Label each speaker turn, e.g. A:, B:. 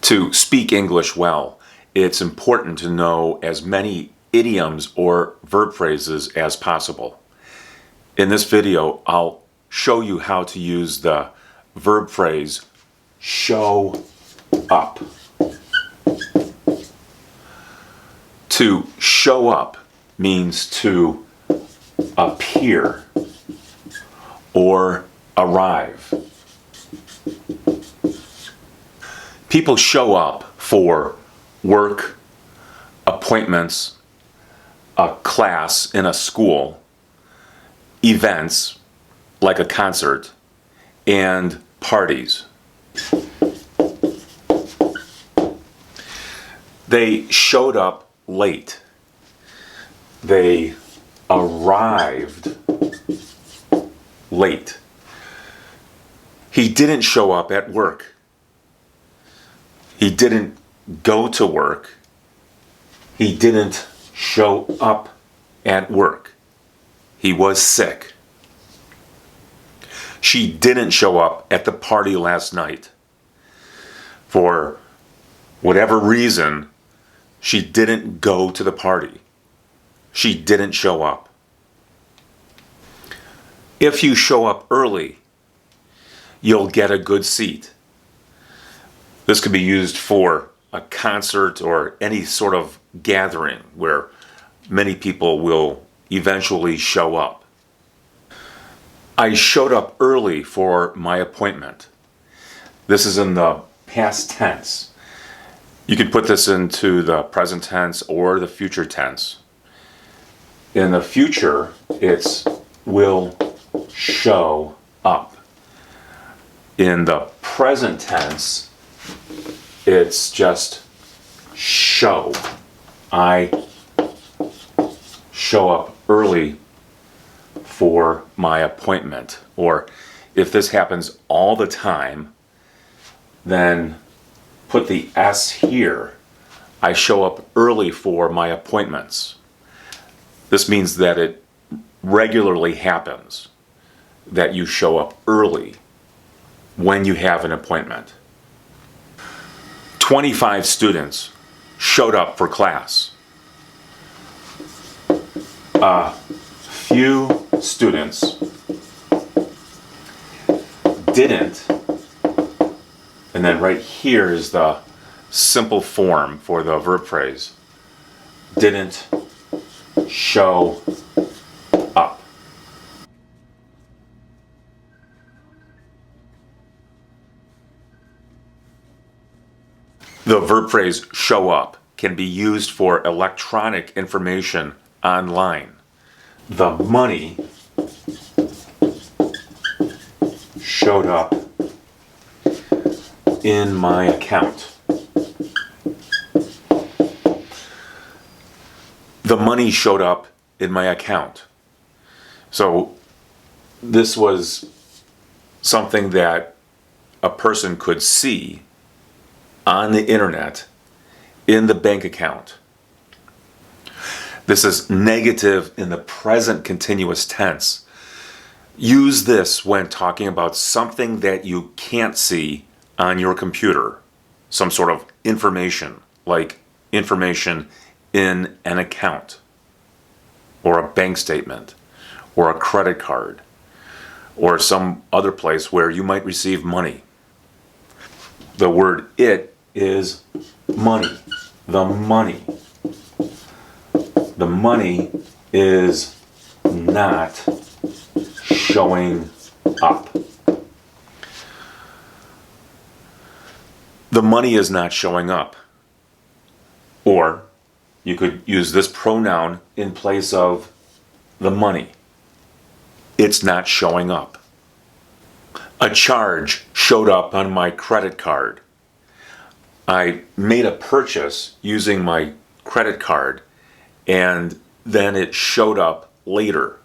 A: To speak English well, it's important to know as many idioms or verb phrases as possible. In this video, I'll show you how to use the verb phrase show up. To show up means to appear or arrive. People show up for work, appointments, a class in a school, events like a concert, and parties. They showed up late. They arrived late. He didn't show up at work. He didn't go to work. He didn't show up at work. He was sick. She didn't show up at the party last night. For whatever reason, she didn't go to the party. She didn't show up. If you show up early, you'll get a good seat. This could be used for a concert or any sort of gathering where many people will eventually show up. I showed up early for my appointment. This is in the past tense. You could put this into the present tense or the future tense. In the future, it's will show up. In the present tense, it's just show. I show up early for my appointment. Or if this happens all the time, then put the S here. I show up early for my appointments. This means that it regularly happens that you show up early when you have an appointment. 25 students showed up for class. A few students didn't, and then right here is the simple form for the verb phrase, didn't show up. The verb phrase show up can be used for electronic information online. The money showed up in my account. The money showed up in my account. So this was something that a person could see on the internet in the bank account. This is negative in the present continuous tense. Use this when talking about something that you can't see on your computer. Some sort of information, like information in an account, or a bank statement, or a credit card, or some other place where you might receive money. The word it is money. The money. The money is not showing up. The money is not showing up. Or you could use this pronoun in place of the money. It's not showing up. A charge showed up on my credit card. I made a purchase using my credit card, and then it showed up later.